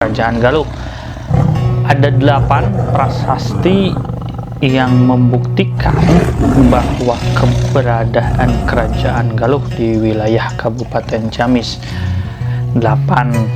Kerajaan Galuh. Ada 8 prasasti yang membuktikan bahwa keberadaan Kerajaan Galuh di wilayah Kabupaten Ciamis. 8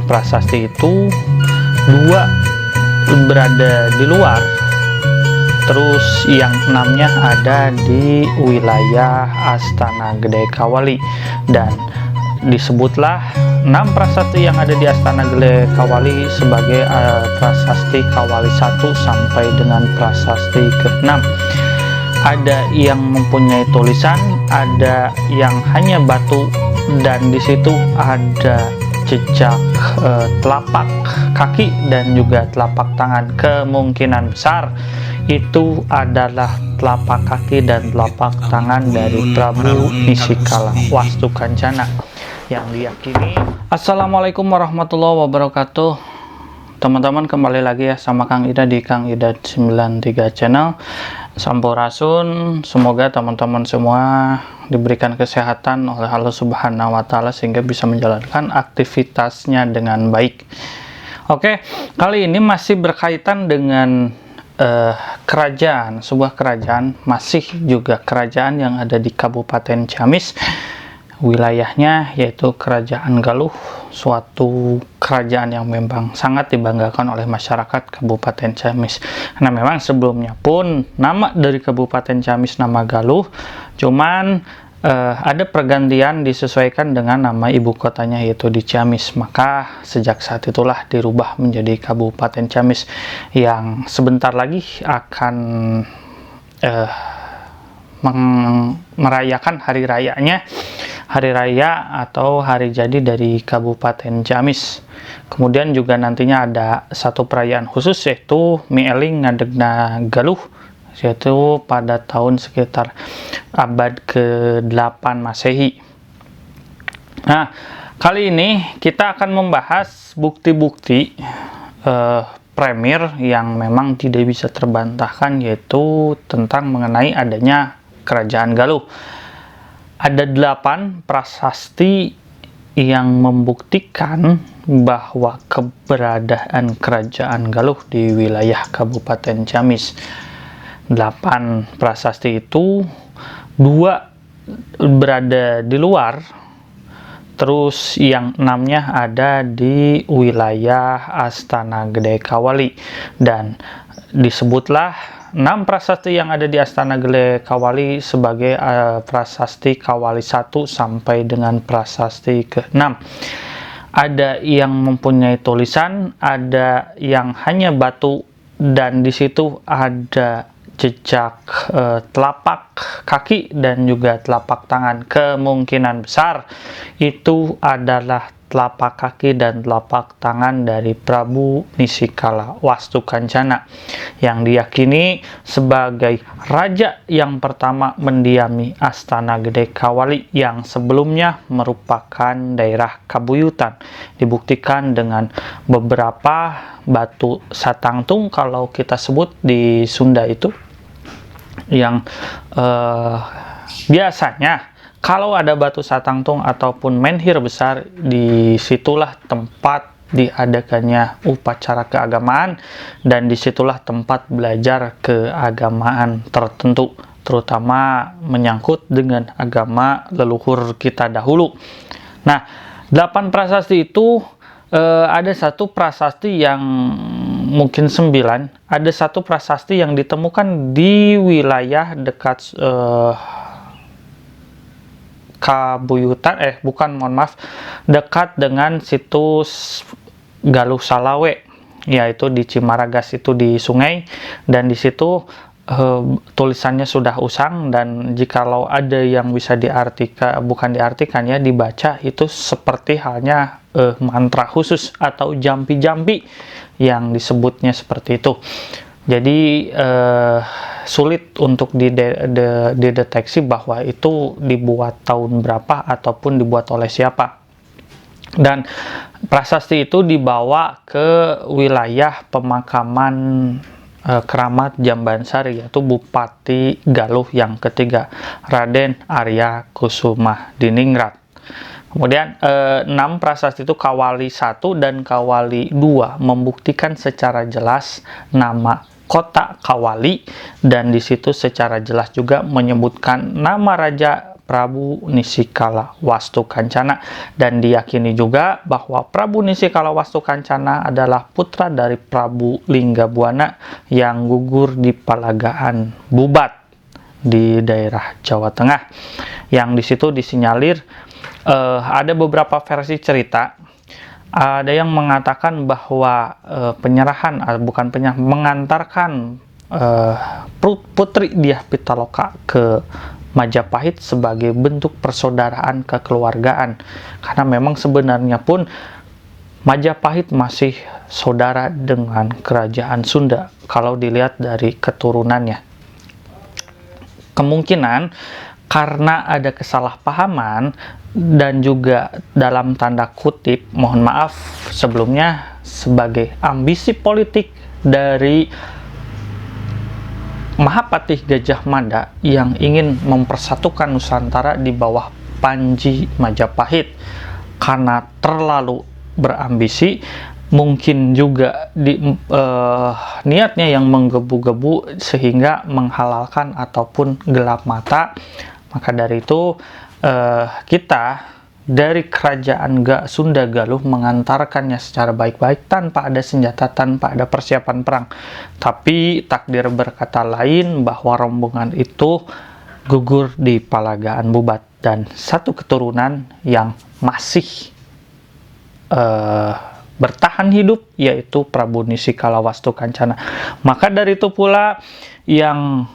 prasasti itu 2 berada di luar, terus yang 6-nya ada di wilayah Astana Gede Kawali, dan disebutlah 6 prasasti yang ada di Astana Gede Kawali sebagai prasasti Kawali 1 sampai dengan prasasti ke-6. Ada yang mempunyai tulisan, ada yang hanya batu, dan di situ ada jejak telapak kaki dan juga telapak tangan. Kemungkinan besar itu adalah telapak kaki dan telapak tangan dari Prabu Nisikala Wastukancana yang diyakini. Assalamualaikum warahmatullahi wabarakatuh. Teman-teman, kembali lagi ya sama Kang Ida di Kang Ida 93 channel. Sampurasun, semoga teman-teman semua diberikan kesehatan oleh Allah Subhanahu wa Ta'ala sehingga bisa menjalankan aktivitasnya dengan baik. Oke, kali ini masih berkaitan dengan kerajaan, sebuah kerajaan, masih juga kerajaan yang ada di Kabupaten Ciamis. Wilayahnya yaitu Kerajaan Galuh, suatu kerajaan yang memang sangat dibanggakan oleh masyarakat Kabupaten Ciamis. Nah, memang sebelumnya pun nama dari Kabupaten Ciamis nama Galuh, cuman ada pergantian disesuaikan dengan nama ibu kotanya yaitu di Ciamis. Maka sejak saat itulah dirubah menjadi Kabupaten Ciamis yang sebentar lagi akan merayakan hari rayanya, hari raya atau hari jadi dari Kabupaten Ciamis. Kemudian juga nantinya ada satu perayaan khusus yaitu Mieling Ngadegna Galuh, yaitu pada tahun sekitar abad ke-8 Masehi. Nah, kali ini kita akan membahas bukti-bukti premier yang memang tidak bisa terbantahkan, yaitu tentang mengenai adanya Kerajaan Galuh. Ada 8 prasasti yang membuktikan bahwa keberadaan Kerajaan Galuh di wilayah Kabupaten Ciamis. 8 prasasti itu 2 berada di luar, terus yang 6-nya ada di wilayah Astana Gede Kawali, dan disebutlah 6 prasasti yang ada di Astana Gede Kawali sebagai prasasti Kawali 1 sampai dengan prasasti ke-6. Ada yang mempunyai tulisan, ada yang hanya batu, dan di situ ada jejak telapak kaki dan juga telapak tangan. Kemungkinan besar itu adalah telapak kaki dan telapak tangan dari Prabu Nisikala Wastukancana yang diyakini sebagai raja yang pertama mendiami Astana Gede Kawali yang sebelumnya merupakan daerah Kabuyutan. Dibuktikan dengan beberapa batu satangtung kalau kita sebut di Sunda itu, yang biasanya kalau ada batu satangtung ataupun menhir besar, disitulah tempat diadakannya upacara keagamaan, dan disitulah tempat belajar keagamaan tertentu, terutama menyangkut dengan agama leluhur kita dahulu. Nah, 8 prasasti itu ada satu prasasti yang mungkin 9, ada satu prasasti yang ditemukan di wilayah dekat Kabuyutan, dekat dengan situs Galuh Salawe, yaitu di Cimaragas, itu di sungai, dan di situ tulisannya sudah usang, dan jikalau ada yang bisa diartikan, dibaca, itu seperti halnya mantra khusus atau jampi-jampi yang disebutnya seperti itu. Jadi sulit untuk dideteksi bahwa itu dibuat tahun berapa ataupun dibuat oleh siapa. Dan prasasti itu dibawa ke wilayah pemakaman keramat Jambansari, yaitu Bupati Galuh yang ketiga, Raden Arya Kusuma Diningrat. Kemudian 6 prasasti itu Kawali 1 dan Kawali 2 membuktikan secara jelas nama kota Kawali, dan di situ secara jelas juga menyebutkan nama Raja Prabu Nisikala Wastukancana, dan diyakini juga bahwa Prabu Nisikala Wastukancana adalah putra dari Prabu Linggabuana yang gugur di Palagaan Bubat di daerah Jawa Tengah. Yang di situ disinyalir ada beberapa versi cerita. Ada yang mengatakan bahwa mengantarkan Putri Dyah Pitaloka ke Majapahit sebagai bentuk persaudaraan kekeluargaan, karena memang sebenarnya pun Majapahit masih saudara dengan kerajaan Sunda kalau dilihat dari keturunannya. Kemungkinan karena ada kesalahpahaman dan juga dalam tanda kutip, mohon maaf sebelumnya, sebagai ambisi politik dari Mahapatih Gajah Mada yang ingin mempersatukan Nusantara di bawah Panji Majapahit. Karena terlalu berambisi, mungkin juga niatnya yang menggebu-gebu sehingga menghalalkan ataupun gelap mata. Maka dari itu kita dari kerajaan Sunda Galuh mengantarkannya secara baik-baik tanpa ada senjata, tanpa ada persiapan perang. Tapi takdir berkata lain, bahwa rombongan itu gugur di Palagaan Bubat, dan satu keturunan yang masih bertahan hidup yaitu Prabu Nisikala Wastukancana. Maka dari itu pula yang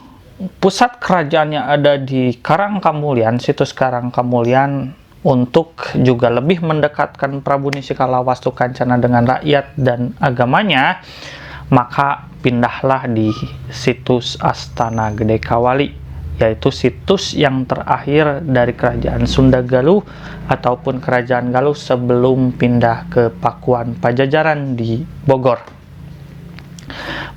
pusat kerajaannya ada di Karangkamulian, situs Karangkamulian, untuk juga lebih mendekatkan Prabu Nisikala Wastukancana dengan rakyat dan agamanya, maka pindahlah di situs Astana Gede Kawali, yaitu situs yang terakhir dari kerajaan Sunda Galuh ataupun kerajaan Galuh sebelum pindah ke Pakuan Pajajaran di Bogor.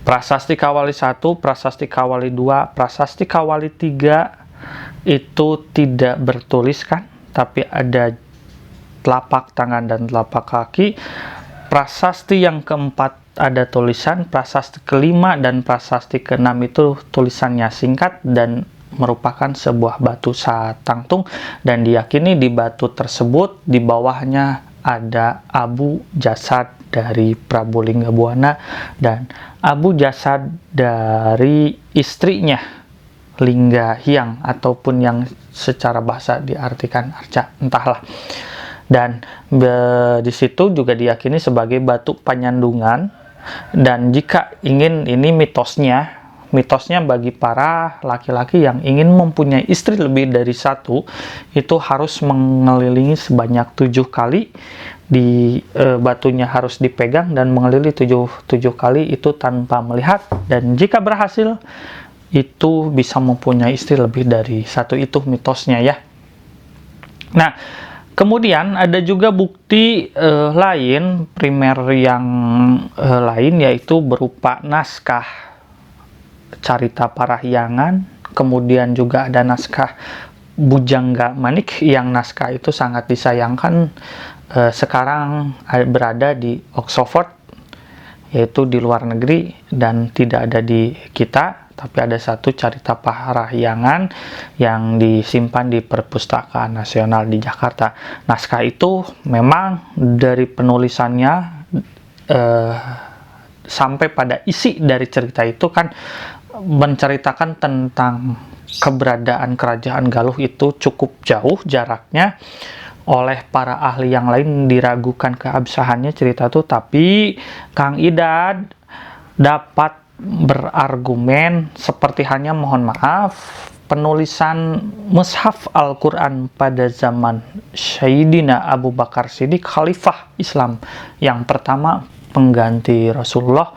Prasasti Kawali 1, Prasasti Kawali 2, Prasasti Kawali 3 itu tidak bertuliskan, tapi ada telapak tangan dan telapak kaki. Prasasti yang keempat ada tulisan, prasasti kelima dan prasasti keenam itu tulisannya singkat dan merupakan sebuah batu satangtung, dan diyakini di batu tersebut di bawahnya ada abu jasad dari Prabu Linggabuana dan abu jasad dari istrinya Lingga Hyang, ataupun yang secara bahasa diartikan arca, entahlah. Dan di situ juga diyakini sebagai batu penyandungan. Dan jika ingin, ini mitosnya bagi para laki-laki yang ingin mempunyai istri lebih dari satu, itu harus mengelilingi sebanyak 7 kali. Batunya harus dipegang dan mengelilingi 7 kali itu tanpa melihat, dan jika berhasil itu bisa mempunyai istri lebih dari satu. Itu mitosnya ya. Nah, kemudian ada juga bukti lain primer yang lain, yaitu berupa naskah Carita Parahyangan, kemudian juga ada naskah Bujangga Manik, yang naskah itu sangat disayangkan sekarang berada di Oxford, yaitu di luar negeri, dan tidak ada di kita. Tapi ada satu Carita Parahyangan yang disimpan di Perpustakaan Nasional di Jakarta. Naskah itu memang dari penulisannya sampai pada isi dari cerita itu kan menceritakan tentang keberadaan kerajaan Galuh itu cukup jauh jaraknya. Oleh para ahli yang lain diragukan keabsahannya cerita itu, tapi Kang Idad dapat berargumen seperti hanya, mohon maaf, penulisan Mushaf Al-Quran pada zaman Sayyidina Abu Bakar Siddiq, Khalifah Islam yang pertama pengganti Rasulullah,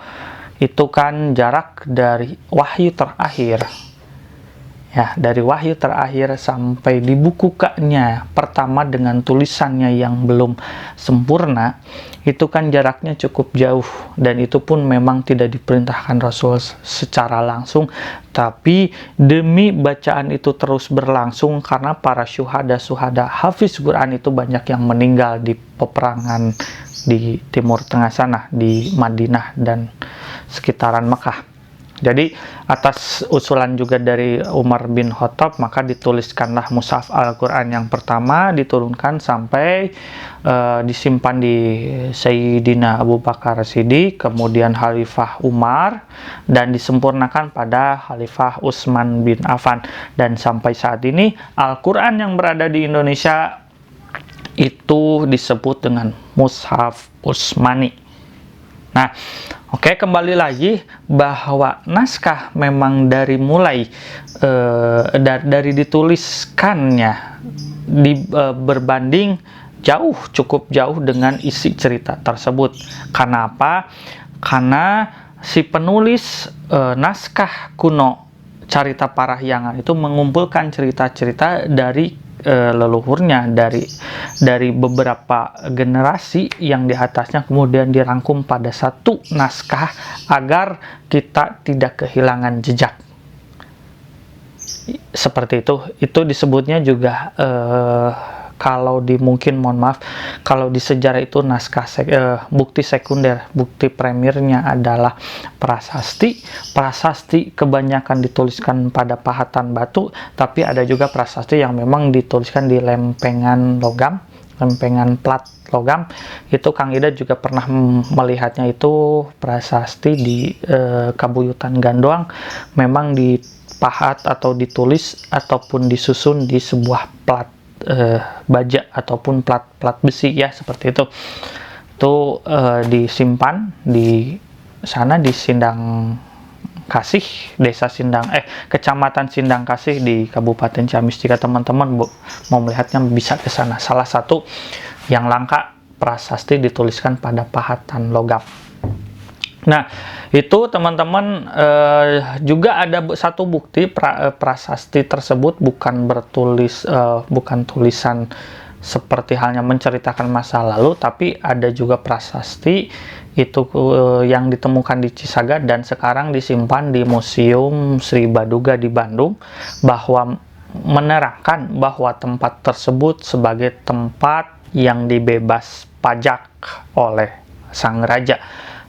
itu kan jarak dari wahyu terakhir Ya, dari wahyu terakhir sampai di buku K-nya pertama dengan tulisannya yang belum sempurna, itu kan jaraknya cukup jauh, dan itu pun memang tidak diperintahkan Rasul secara langsung, tapi demi bacaan itu terus berlangsung karena para syuhada hafiz Quran itu banyak yang meninggal di peperangan di Timur Tengah sana, di Madinah dan sekitaran Mekah. Jadi atas usulan juga dari Umar bin Khattab, maka dituliskanlah mushaf Al-Quran yang pertama, diturunkan sampai disimpan di Sayyidina Abu Bakar Siddiq, kemudian Khalifah Umar, dan disempurnakan pada Khalifah Utsman bin Affan. Dan sampai saat ini Al-Quran yang berada di Indonesia itu disebut dengan mushaf Utsmani. Nah, oke, kembali lagi bahwa naskah memang dari mulai dari dituliskannya berbanding cukup jauh dengan isi cerita tersebut. Karena apa? Karena si penulis naskah kuno Carita Parahyangan itu mengumpulkan cerita-cerita dari leluhurnya, dari beberapa generasi yang di atasnya, kemudian dirangkum pada satu naskah agar kita tidak kehilangan jejak. Seperti itu disebutnya juga kalau kalau di sejarah itu naskah bukti sekunder, bukti primernya adalah prasasti. Prasasti kebanyakan dituliskan pada pahatan batu, tapi ada juga prasasti yang memang dituliskan di lempengan logam, lempengan plat logam. Itu Kang Ida juga pernah melihatnya, itu prasasti di Kabuyutan Gandoang, memang dipahat atau ditulis ataupun disusun di sebuah plat baja ataupun plat besi, ya, seperti itu. Itu disimpan di sana di Sindang Kasih, Kecamatan Sindang Kasih di Kabupaten Ciamis. Jika teman-teman mau melihatnya bisa ke sana. Salah satu yang langka prasasti dituliskan pada pahatan logam. Nah, itu teman-teman juga ada satu bukti prasasti tersebut bukan tulisan seperti halnya menceritakan masa lalu, tapi ada juga prasasti itu yang ditemukan di Cisaga dan sekarang disimpan di Museum Sri Baduga di Bandung, bahwa menerangkan bahwa tempat tersebut sebagai tempat yang dibebas pajak oleh sang raja.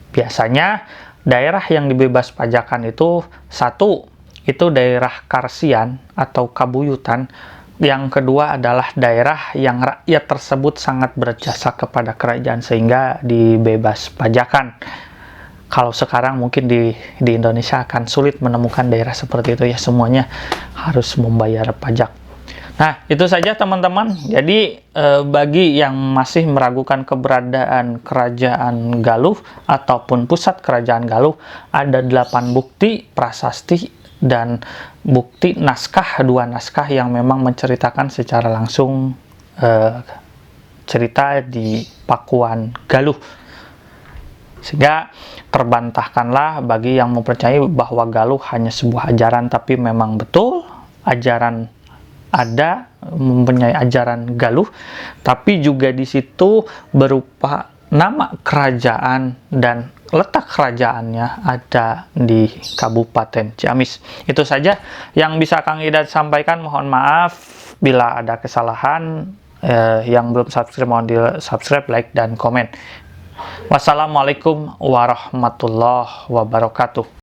Biasanya daerah yang dibebas pajakan itu satu, itu daerah Karsian atau Kabuyutan. Yang kedua adalah daerah yang rakyat tersebut sangat berjasa kepada kerajaan sehingga dibebas pajakan. Kalau sekarang mungkin di Indonesia akan sulit menemukan daerah seperti itu, ya, semuanya harus membayar pajak. Nah, itu saja teman-teman. Jadi bagi yang masih meragukan keberadaan Kerajaan Galuh ataupun pusat Kerajaan Galuh, ada 8 bukti prasasti dan bukti naskah, 2 naskah yang memang menceritakan secara langsung cerita di Pakuan Galuh. Sehingga terbantahkanlah bagi yang mempercayai bahwa Galuh hanya sebuah ajaran, tapi memang betul ajaran ada, mempunyai ajaran Galuh, tapi juga di situ berupa nama kerajaan dan letak kerajaannya ada di Kabupaten Ciamis. Itu saja yang bisa Kang Ida sampaikan. Mohon maaf bila ada kesalahan. Yang belum subscribe mohon di subscribe, like, dan komen. Wassalamualaikum warahmatullahi wabarakatuh.